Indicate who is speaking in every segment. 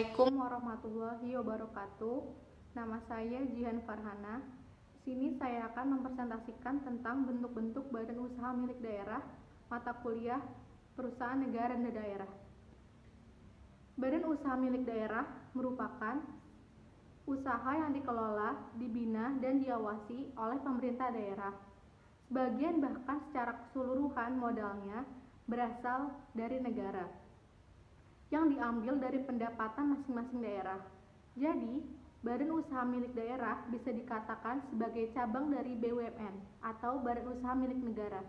Speaker 1: Assalamualaikum warahmatullahi wabarakatuh. Nama saya Jihan Farhana. Di sini saya akan mempresentasikan tentang bentuk-bentuk badan usaha milik daerah, mata kuliah, perusahaan negara dan daerah. Badan usaha milik daerah merupakan usaha yang dikelola, dibina, dan diawasi oleh pemerintah daerah. Sebagian bahkan secara keseluruhan modalnya berasal dari negara, yang diambil dari pendapatan masing-masing daerah. Jadi, badan usaha milik daerah bisa dikatakan sebagai cabang dari BUMN atau badan usaha milik negara.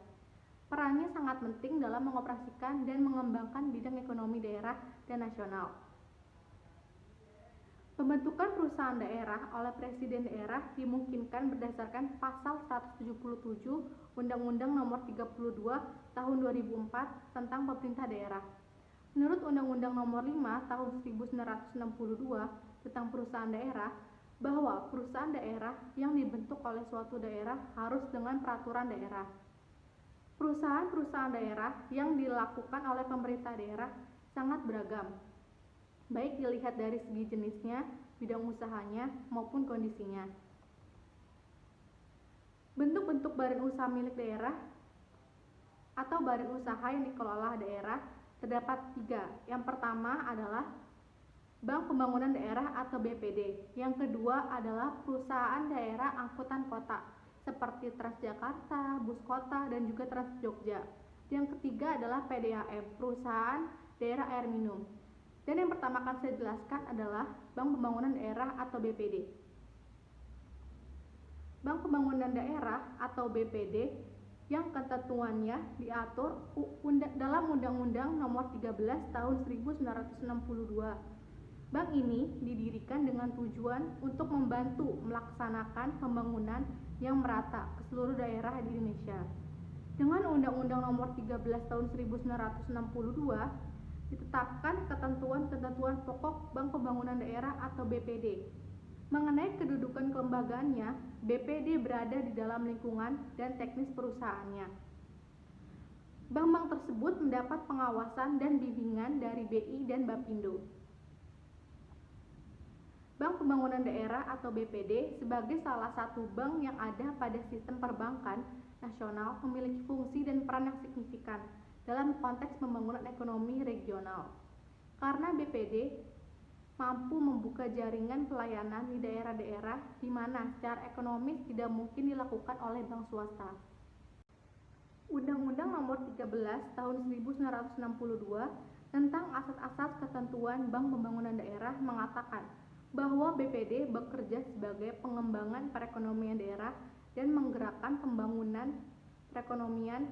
Speaker 1: Perannya sangat penting dalam mengoperasikan dan mengembangkan bidang ekonomi daerah dan nasional. Pembentukan perusahaan daerah oleh Presiden daerah dimungkinkan berdasarkan Pasal 177 Undang-Undang Nomor 32 Tahun 2004 tentang Pemerintah Daerah. Menurut Undang-Undang Nomor 5 Tahun 1962 tentang Perusahaan Daerah, bahwa perusahaan daerah yang dibentuk oleh suatu daerah harus dengan peraturan daerah. Perusahaan-perusahaan daerah yang dilakukan oleh pemerintah daerah sangat beragam, baik dilihat dari segi jenisnya, bidang usahanya, maupun kondisinya. Bentuk-bentuk badan usaha milik daerah atau badan usaha yang dikelola daerah terdapat 3. Yang pertama adalah Bank Pembangunan Daerah atau BPD. Yang kedua adalah perusahaan daerah angkutan kota seperti Transjakarta, Bus Kota, dan juga Trans Jogja. Yang ketiga adalah PDAM, perusahaan daerah air minum. Dan yang pertama akan saya jelaskan adalah Bank Pembangunan Daerah atau BPD. Bank Pembangunan Daerah atau BPD yang ketentuannya diatur dalam Undang-Undang Nomor 13 Tahun 1962. Bank ini didirikan dengan tujuan untuk membantu melaksanakan pembangunan yang merata ke seluruh daerah di Indonesia. Dengan Undang-Undang Nomor 13 Tahun 1962, ditetapkan ketentuan-ketentuan pokok Bank Pembangunan Daerah atau BPD. Mengenai kedudukan kelembagaannya, BPD berada di dalam lingkungan dan teknis perusahaannya. Bank-bank tersebut mendapat pengawasan dan bimbingan dari BI dan Bappindo. Bank Pembangunan Daerah atau BPD sebagai salah satu bank yang ada pada sistem perbankan nasional memiliki fungsi dan peran yang signifikan dalam konteks pembangunan ekonomi regional. Karena BPD mampu membuka jaringan pelayanan di daerah-daerah di mana secara ekonomis tidak mungkin dilakukan oleh bank swasta. Undang-Undang Nomor 13 Tahun 1962 tentang asas-asas ketentuan Bank Pembangunan Daerah mengatakan bahwa BPD bekerja sebagai pengembangan perekonomian daerah dan menggerakkan pembangunan perekonomian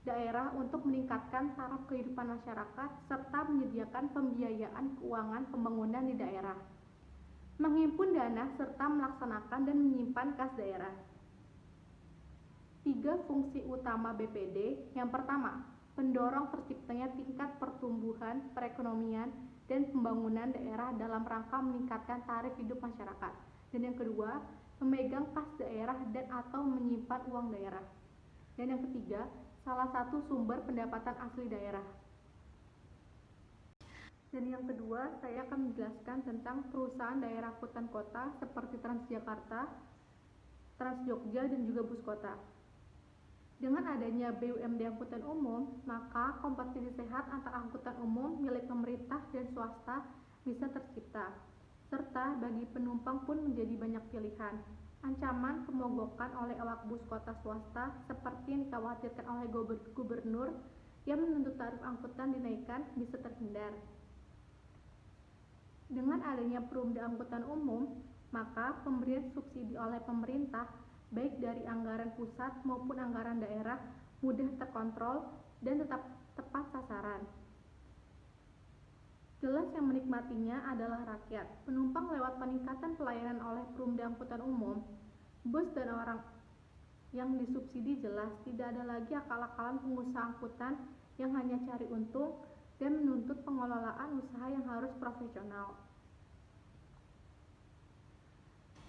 Speaker 1: daerah untuk meningkatkan taraf kehidupan masyarakat serta menyediakan pembiayaan keuangan pembangunan di daerah, menghimpun dana serta melaksanakan dan menyimpan kas daerah. 3 fungsi utama BPD. Yang pertama, pendorong terciptanya tingkat pertumbuhan perekonomian dan pembangunan daerah dalam rangka meningkatkan taraf hidup masyarakat. Dan yang kedua, memegang kas daerah dan atau menyimpan uang daerah. Dan yang ketiga, salah satu sumber pendapatan asli daerah. Dan yang kedua, saya akan menjelaskan tentang perusahaan daerah angkutan kota seperti Transjakarta, Trans Jogja, dan juga Bus Kota. Dengan adanya BUMD angkutan umum, maka kompetisi sehat antara angkutan umum milik pemerintah dan swasta bisa tercipta, serta bagi penumpang pun menjadi banyak pilihan. Ancaman pemogokan oleh awak bus kota swasta seperti yang dikhawatirkan oleh gubernur yang menuntut tarif angkutan dinaikkan bisa terhindar. Dengan adanya perumda angkutan umum, maka pemberian subsidi oleh pemerintah baik dari anggaran pusat maupun anggaran daerah mudah terkontrol dan tetap tepat sasaran. Jelas yang menikmatinya adalah rakyat. Penumpang lewat peningkatan pelayanan oleh perumda angkutan umum, bus dan orang yang disubsidi jelas tidak ada lagi akal-akalan pengusaha angkutan yang hanya cari untung dan menuntut pengelolaan usaha yang harus profesional.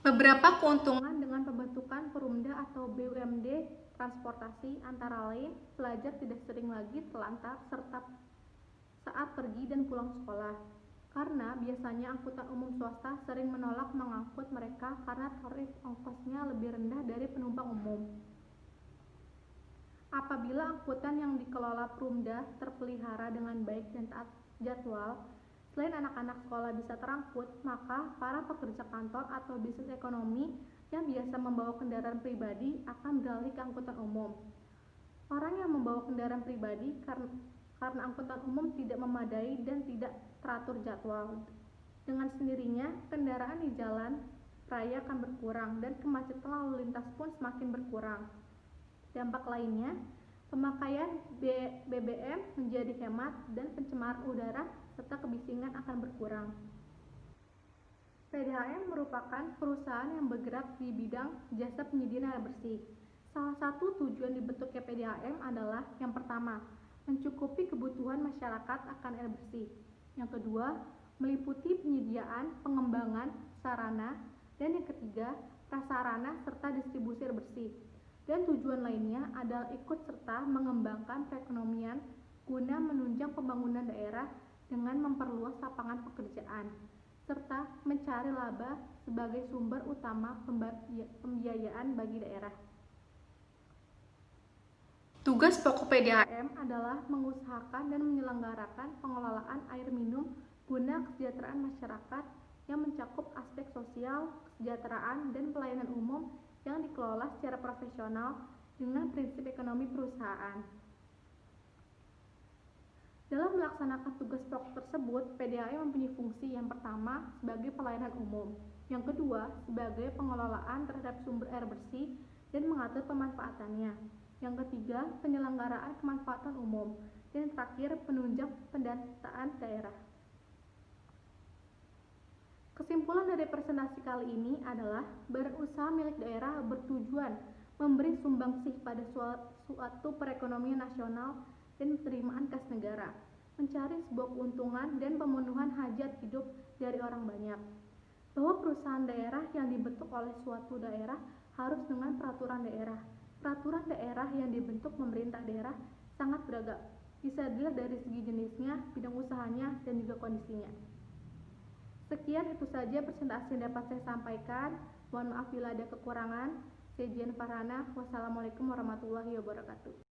Speaker 1: Beberapa keuntungan dengan pembentukan perumda atau BUMD transportasi antara lain, pelajar tidak sering lagi telantar serta saat pergi dan pulang sekolah. karena biasanya angkutan umum swasta sering menolak mengangkut mereka karena tarif ongkosnya lebih rendah dari penumpang umum. Apabila angkutan yang dikelola Perumda terpelihara dengan baik dan taat jadwal, selain anak-anak sekolah bisa terangkut, maka para pekerja kantor atau bisnis ekonomi yang biasa membawa kendaraan pribadi akan beralih ke angkutan umum. Orang yang membawa kendaraan pribadi karena angkutan umum tidak memadai dan tidak teratur jadwal. Dengan sendirinya, kendaraan di jalan raya akan berkurang dan kemacetan lalu lintas pun semakin berkurang. Dampak lainnya, pemakaian BBM menjadi hemat dan pencemaran udara serta kebisingan akan berkurang. PDAM merupakan perusahaan yang bergerak di bidang jasa penyediaan air bersih. Salah satu tujuan dibentuknya PDAM adalah yang pertama, mencukupi kebutuhan masyarakat akan air bersih. Yang kedua, meliputi penyediaan, pengembangan, sarana, dan yang ketiga, prasarana serta distribusi air bersih. Dan tujuan lainnya adalah ikut serta mengembangkan perekonomian guna menunjang pembangunan daerah dengan memperluas lapangan pekerjaan, serta mencari laba sebagai sumber utama pembiayaan bagi daerah. Tugas pokok PDAM adalah mengusahakan dan menyelenggarakan pengelolaan air minum guna kesejahteraan masyarakat yang mencakup aspek sosial, kesejahteraan, dan pelayanan umum yang dikelola secara profesional dengan prinsip ekonomi perusahaan. Dalam melaksanakan tugas pokok tersebut, PDAM mempunyai fungsi yang pertama sebagai pelayanan umum, yang kedua sebagai pengelolaan terhadap sumber air bersih dan mengatur pemanfaatannya, yang ketiga penyelenggaraan kemanfaatan umum, dan terakhir penunjang pendataan daerah. Kesimpulan dari presentasi kali ini adalah badan usaha milik daerah bertujuan memberi sumbangsih pada suatu perekonomian nasional dan penerimaan kas negara, mencari sebuah keuntungan dan pemenuhan hajat hidup dari orang banyak. Bahwa perusahaan daerah yang dibentuk oleh suatu daerah harus dengan peraturan daerah. Peraturan daerah yang dibentuk pemerintah daerah sangat beragam, bisa dilihat dari segi jenisnya, bidang usahanya, dan juga kondisinya. Sekian itu saja presentasi yang dapat saya sampaikan. Mohon maaf bila ada kekurangan. Saya Jian Farhana. Wassalamualaikum warahmatullahi wabarakatuh.